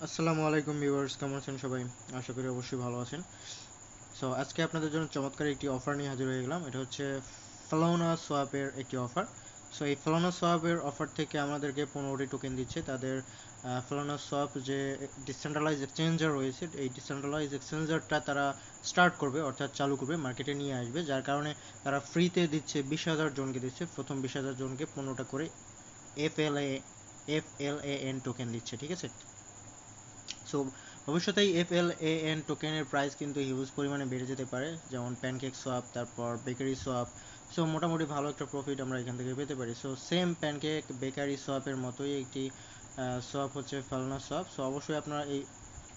আসসালামু আলাইকুম ভিউয়ার্স, কেমন আছেন সবাই? আশা করি অবশ্যই ভালো আছেন। সো আজকে আপনাদের জন্য চমৎকার একটি অফার নিয়ে হাজির হয়ে গেলাম। এটা হচ্ছে Flanoswap-এর একটি অফার। সো এই Flanoswap-এর অফার থেকে আমাদেরকে 15টি টোকেন দিচ্ছে। তাদের Flanoswap যে ডিসেন্ট্রালাইজ এক্সচেঞ্জার রয়েছে, এই ডিসেন্ট্রালাইজ এক্সচেঞ্জারটা তারা স্টার্ট করবে, অর্থাৎ চালু করবে, মার্কেটে নিয়ে আসবে, যার কারণে তারা ফ্রিতে দিচ্ছে, 20,000 জনকে দিচ্ছে। প্রথম 20,000 জনকে 15টা করে FLAN টোকেন দিচ্ছে, ঠিক আছে? সো ভবিষ্যতে এই FLAN টোকেনের প্রাইস কিন্তু হিউজ পরিমাণে বেড়ে যেতে পারে, যেমন প্যানকেক সোয়াপ, তারপর বেকারি সোয়াপ। সো মোটামুটি ভালো একটা প্রফিট আমরা এখান থেকে পেতে পারি। সো সেম প্যানকেক বেকারি সোয়াপের মতোই একটি সোয়াপ হচ্ছে ফালনা সোয়াপ। সো অবশ্যই আপনারা এই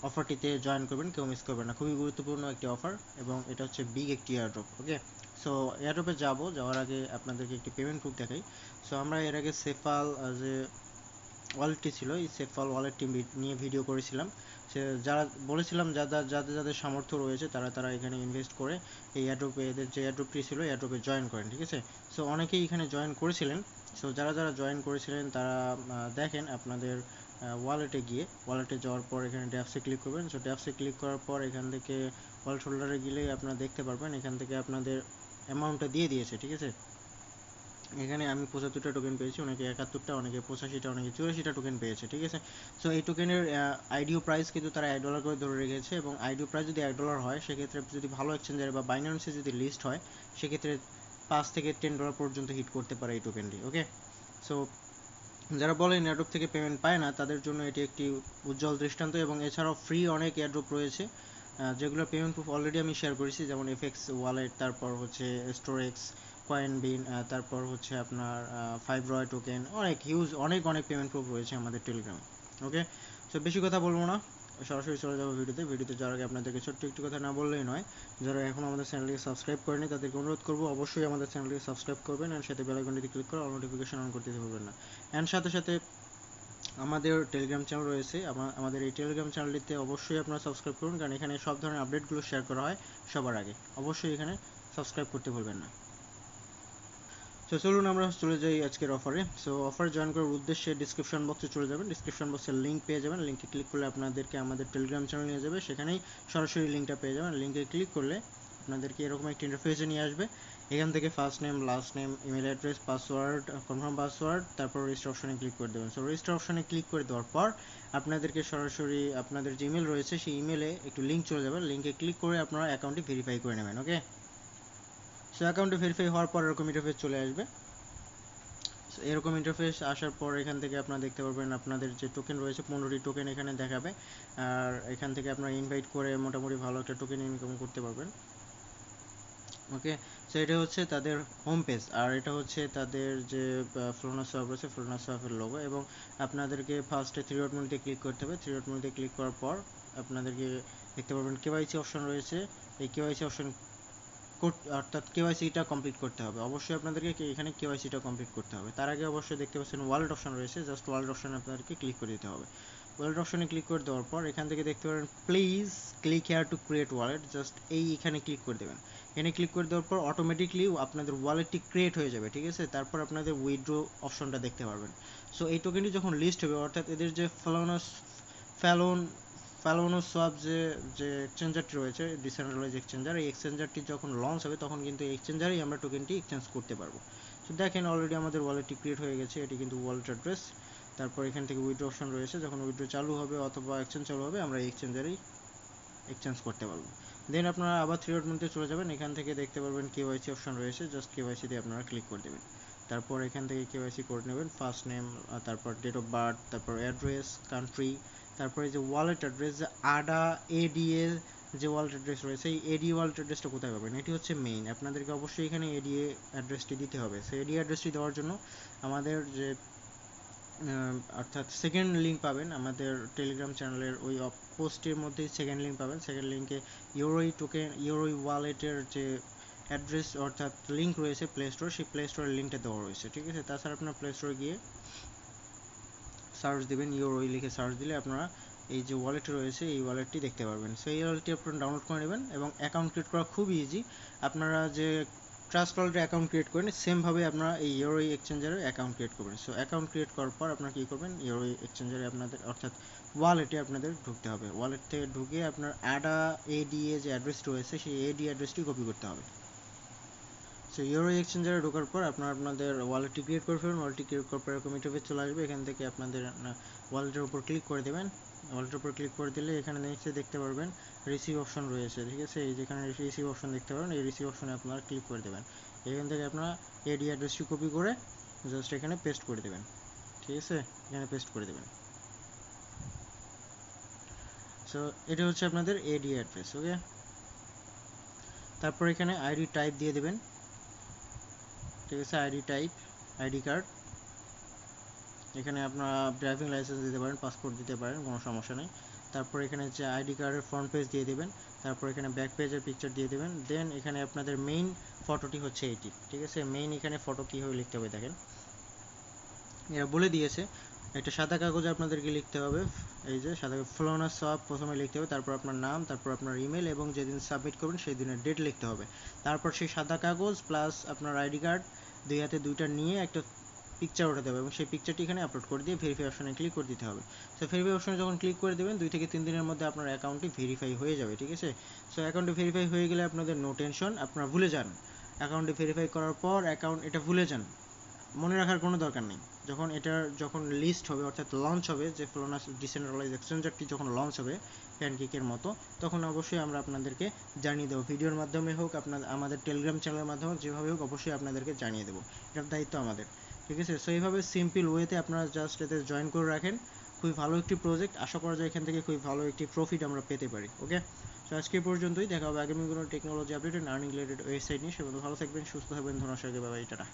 অফারটিতে জয়েন করবেন, কেউ মিস করবেন না। খুবই গুরুত্বপূর্ণ একটি অফার এবং এটা হচ্ছে বিগ একটি এয়ারড্রপ। ওকে, সো এয়ারড্রপে যাওয়ার আগে আপনাদেরকে একটি পেমেন্ট প্রুফ দেখাই। সো আমরা এর আগে সেফাল যে ওয়ালেটটি ছিল, এই সেফাল ওয়ালেটটি নিয়ে ভিডিও করেছিলাম। সে যারা বলেছিলাম, যাদের যাদের যাদের সামর্থ্য রয়েছে তারা তারা এখানে ইনভেস্ট করে এই এয়ারড্রপে, এদের যে এয়ারড্রপটি ছিল এয়ারড্রপে জয়েন করেন, ঠিক আছে? সো অনেকেই এখানে জয়েন করেছিলেন। সো যারা যারা জয়েন করেছিলেন তারা দেখেন আপনাদের ওয়ালেটে যাওয়ার পর এখানে ড্যাপসে ক্লিক করবেন। সো ড্যাপসে ক্লিক করার পর এখান থেকে ওয়ালেট হোল্ডারে গেলেই আপনারা দেখতে পারবেন এখান থেকে আপনাদের অ্যামাউন্টটা দিয়ে দিয়েছে, ঠিক আছে? এখানে আমি 75টা টোকেন পেয়েছি, অনেকে 71টা, অনেকে 85টা, অনেকে 84টা টোকেন পেয়েছে, ঠিক আছে? সো এই টোকেনের আইডিও প্রাইস কিন্তু তারা $1 করে ধরে রেখেছে, এবং আইডিও প্রাইস যদি $1 হয় সেক্ষেত্রে যদি ভালো এক্সচেঞ্জারে বা বাইন্যান্সে যদি লিস্ট হয় সেক্ষেত্রে $5 থেকে $10 পর্যন্ত হিট করতে পারে এই টোকেনটি। ওকে, সো যারা বলেন এয়ারড্রপ থেকে পেমেন্ট পায় না তাদের জন্য এটি একটি উজ্জ্বল দৃষ্টান্ত। এবং এছাড়াও ফ্রি অনেক এয়ারড্রপ রয়েছে যেগুলো পেমেন্ট প্রুফ অলরেডি আমি শেয়ার করেছি, যেমন এফএক্স ওয়ালেট, তারপর হচ্ছে স্টোরেক্স, কয়েন বিন, তারপর হচ্ছে আপনার 5 রয় টোকেন, অনেক হিউজ অনেক পেমেন্ট প্রুফ রয়েছে আমাদের টেলিগ্রামে। ওকে, সো বেশি কথা বলবো না, সরাসরি চলে যাবো ভিডিওতে যাওয়ার আগে আপনাদেরকে ছোট্ট একটু কথা না বললেই নয়। যারা এখন আমাদের চ্যানেলটিকে সাবস্ক্রাইব করেনি তাদেরকে অনুরোধ করবো অবশ্যই আমাদের চ্যানেলটিকে সাবস্ক্রাইব করবেন, আর সাথে বেল আইকনটিতে ক্লিক করে অল নোটিফিকেশন অন করতে ভুলবেন না। অ্যান্ড সাথে সাথে আমাদের টেলিগ্রাম চ্যানেল রয়েছে, আমাদের এই টেলিগ্রাম চ্যানেলটিতে অবশ্যই আপনারা সাবস্ক্রাইব করুন, কারণ এখানে সব ধরনের আপডেটগুলো শেয়ার করা হয় সবার আগে। অবশ্যই এখানে সাবস্ক্রাইব করতে ভুলবেন না। তো চলুন আমরা চলে যাই আজকের অফারে। সো অফার জয়েন করার উদ্দেশ্যে ডিসক্রিপশন বক্সে চলে যাবেন, ডিসক্রিপশন বক্সের লিঙ্ক পেয়ে যাবেন, লিঙ্কে ক্লিক করলে আপনাদেরকে আমাদের টেলিগ্রাম চ্যানেল নিয়ে যাবে, সেখানেই সরাসরি লিঙ্কটা পেয়ে যাবেন। লিঙ্কে ক্লিক করলে আপনাদেরকে এরকম একটি ইন্টারফেসে নিয়ে আসবে। এখান থেকে first name, last name, email address, password, confirm password, তারপর রেজিস্টার অপশনে ক্লিক করে দেবেন। সো রেজিস্টার অপশনে ক্লিক করে দেওয়ার পর আপনাদেরকে সরাসরি আপনাদের যে ইমেল রয়েছে সেই ইমেলে একটু লিঙ্ক চলে যাবে, লিঙ্কে ক্লিক করে আপনারা অ্যাকাউন্টটি ভেরিফাই করে নেবেন। ওকে, সো অ্যাকাউন্টটি ভেরিফাই হওয়ার পর এরকম ইন্টারফেস চলে আসবে। এরকম ইন্টারফেস আসার পর এখান থেকে আপনারা দেখতে পারবেন আপনাদের যে টোকেন রয়েছে 15টি টোকেন এখানে দেখাবে, আর এখান থেকে আপনারা ইনভাইট করে মোটামুটি ভালো একটা টোকেন ইনকাম করতে পারবেন। ওকে, সো এটা হচ্ছে তাদের হোম পেজ, আর এটা হচ্ছে তাদের যে ফ্লোনাসওয়াপ রয়েছে, ফ্লোনাসওয়াপের লোগো। এবং আপনাদেরকে ফার্স্টে থ্রি ডট মেনুতে ক্লিক করতে হবে। থ্রি ডট মেনুতে ক্লিক করার পর আপনাদেরকে দেখতে পারবেন কেওয়াইসি অপশন রয়েছে। এই কেওয়াইসি অপশন অর্থাৎ কেওয়াইসিটা কমপ্লিট করতে হবে। অবশ্যই আপনাদেরকে এখানে কেওয়াইসিটা কমপ্লিট করতে হবে। তার আগে অবশ্যই দেখতে পাচ্ছেন ওয়ালেট অপশন রয়েছে, জাস্ট ওয়ালেট অপশনে আপনাদেরকে ক্লিক করে দিতে হবে। ওয়ালেট অপশনে ক্লিক করে দেওয়ার পর এখান থেকে দেখতে পারেন please click here to create wallet, just এখানে ক্লিক করে দেবেন। এখানে ক্লিক করে দেওয়ার পর অটোমেটিকলি আপনাদের ওয়ালেটটি ক্রিয়েট হয়ে যাবে, ঠিক আছে? তারপর আপনাদের উইথড্র অপশনটা দেখতে পারবেন। সো এই টোকেনটি যখন লিস্ট হবে, অর্থাৎ এদের যে ফ্যালন ফ্যালোনোসোয়াপ যে এক্সচেঞ্জারটি রয়েছে, ডিসেন্ট্রালাইজ এক্সচেঞ্জার, এই এক্সচেঞ্জারটি যখন লঞ্চ হবে তখন কিন্তু এই এক্সচেঞ্জারেই আমরা টোকেনটি এক্সচেঞ্জ করতে পারবো। তো দেখেন অলরেডি আমাদের ওয়ালেটটি ক্রিয়েট হয়ে গেছে, এটি কিন্তু ওয়ালেট অ্যাড্রেস। তারপর এখান থেকে উইথড্র অপশন রয়েছে, যখন উইথড্র চালু হবে অথবা এক্সচেঞ্জ চালু হবে আমরা এই এক্সচেঞ্জারেই এক্সচেঞ্জ করতে পারবো। দেন আপনারা আবার থ্রি ডট মেনুতে চলে যাবেন, এখান থেকে দেখতে পারবেন কেওয়াইসি অপশন রয়েছে, জাস্ট কেওয়াইসি দিয়ে আপনারা ক্লিক করে দেবেন। তারপর এখান থেকে কেওয়াইসি করে নেবেন, ফার্স্ট নেম, তারপর ডেট অফ বার্থ, তারপর অ্যাড্রেস, কান্ট্রি, তারপরে যে ওয়ালেট অ্যাড্রেস, যে এডিএ যে ওয়ালেট অ্যাড্রেস রয়েছে, এই এডিএ ওয়ালেট অ্যাড্রেসটা কোথায় পাবেন? এটি হচ্ছে মেইন, আপনাদেরকে অবশ্যই এখানে এডিএ অ্যাড্রেসটি দিতে হবে। সেই এডিএ অ্যাড্রেসটি দেওয়ার জন্য আমাদের যে অর্থাৎ সেকেন্ড লিঙ্ক পাবেন আমাদের টেলিগ্রাম চ্যানেলের ওই পোস্টের মধ্যেই সেকেন্ড লিঙ্ক পাবেন। সেকেন্ড লিঙ্কে ইউরোই ওয়ালেটের যে অ্যাড্রেস অর্থাৎ লিঙ্ক রয়েছে প্লে স্টোর, সেই প্লে স্টোরের লিঙ্কটা দেওয়া রয়েছে, ঠিক আছে? তাছাড়া আপনার প্লে স্টোরে গিয়ে সার্চ দেবেন, ইউরোই লিখে সার্চ দিলে আপনারা এই যে ওয়ালেট রয়েছে এই ওয়ালেটটি দেখতে পারবেন। সেই ওয়ালেটটি আপনারা ডাউনলোড করে নেবেন এবং অ্যাকাউন্ট ক্রিয়েট করা খুব ইজি। আপনারা যে ট্রাস্ট ওয়ালেটে অ্যাকাউন্ট ক্রিয়েট করেন, সেমভাবে আপনারা এই ইউরো এক্সচেঞ্জারে অ্যাকাউন্ট ক্রিয়েট করবেন। সো অ্যাকাউন্ট ক্রিয়েট করার পর আপনারা কী করবেন, ইউরো এক্সচেঞ্জারে আপনাদের অর্থাৎ ওয়ালেটে আপনাদের ঢুকতে হবে। ওয়ালেট থেকে ঢুকে আপনার এডিএ যে অ্যাড্রেসটি রয়েছে সেই এডি অ্যাড্রেসটি কপি করতে হবে। সো ইউরো এক্সচেঞ্জারে ঢোকার পর আপনাদের ওয়ালেটটি ক্রিয়েট করে ফেলুন। ওয়ালেটটি ক্রিয়েট করার পর এরকম ইন্টারফেস চলে আসবে। এখান থেকে আপনাদের ওয়ালেটের উপর ক্লিক করে দেবেন। ওয়ালেটের উপর ক্লিক করে দিলে এখানে নিচে দেখতে পারবেন রিসিভ অপশন রয়েছে, ঠিক আছে। এই যেখানে রিসিভ অপশন দেখতে পারেন, এই রিসিভ অপশনে আপনারা ক্লিক করে দেবেন। এখান থেকে আপনারা এডি অ্যাড্রেসটি কপি করে জাস্ট এখানে পেস্ট করে দেবেন, ঠিক আছে, এখানে পেস্ট করে দেবেন। সো এটা হচ্ছে আপনাদের এডি অ্যাড্রেস, ওকে। তারপর এখানে আইডি টাইপ দিয়ে দেবেন, ঠিক আছে। আইডি টাইপ, আইডি কার্ড, এখানে আপনারা ড্রাইভিং লাইসেন্স দিতে পারেন, পাসপোর্ট দিতে পারেন, কোনো সমস্যা নেই। তারপর এখানে যে আইডি কার্ডের ফ্রন্ট পেজ দিয়ে দেবেন, তারপর এখানে ব্যাক পেজের পিকচার দিয়ে দেবেন। দেন এখানে আপনাদের মেইন ফটোটি হচ্ছে এইটি, ঠিক আছে। মেইন এখানে ফটো কীভাবে লিখতে হবে দেখেন, এরা বলে দিয়েছে। একটা সাদা কাগজে আপনাদেরকে লিখতে হবে, এই যে সাদা ফ্লোনাসওয়াপ প্রথমে লিখতে হবে, তারপর আপনার নাম, তারপর আপনার ইমেল এবং যেদিন সাবমিট করবেন সেই দিনের ডেট লিখতে হবে। তারপর সেই সাদা কাগজ প্লাস আপনার আইডি কার্ড দুই হাতে দুইটা নিয়ে একটা পিকচার ওঠাতে হবে এবং সেই পিকচারটি এখানে আপলোড করে দিয়ে ভেরিফাই অপশনে ক্লিক করে দিতে হবে। সো ভেরিফাই অপশনে যখন ক্লিক করে দেবেন 2 থেকে 3 দিনের মধ্যে আপনার অ্যাকাউন্টটি ভেরিফাই হয়ে যাবে, ঠিক আছে। সো অ্যাকাউন্টটি ভেরিফাই হয়ে গেলে আপনাদের নো টেনশন, আপনারা ভুলে যান অ্যাকাউন্টটি ভেরিফাই করার পর এটা ভুলে যান, মনে রাখার কোনো দরকার নেই। যখন লিস্ট হবে অর্থাৎ লঞ্চ হবে, যে ফ্লোনাস ডিসেন্ট্রালাইজ এক্সচেঞ্জারটি যখন লঞ্চ হবে প্যানকেকের মতো, তখন অবশ্যই আমরা আপনাদেরকে জানিয়ে দেবো, ভিডিওর মাধ্যমে হোক, আমাদের টেলিগ্রাম চ্যানেলের মাধ্যমে যেভাবে হোক অবশ্যই আপনাদেরকে জানিয়ে দেবো, এটার দায়িত্ব আমাদের, ঠিক আছে। সো এইভাবে সিম্পল ওয়েতে আপনারা জাস্ট এতে জয়েন করে রাখেন। খুবই ভালো একটি প্রজেক্ট, আশা করা যায় এখান থেকে খুবই ভালো একটি প্রফিট আমরা পেতে পারি, ওকে। সো আজকে পর্যন্তই, দেখা হবে আগামী কোনো technology update and earning related website নিয়ে। সে ভালো থাকবেন, সুস্থ থাকবেন, ধন্যবাদ, বাই বাই, টাটা।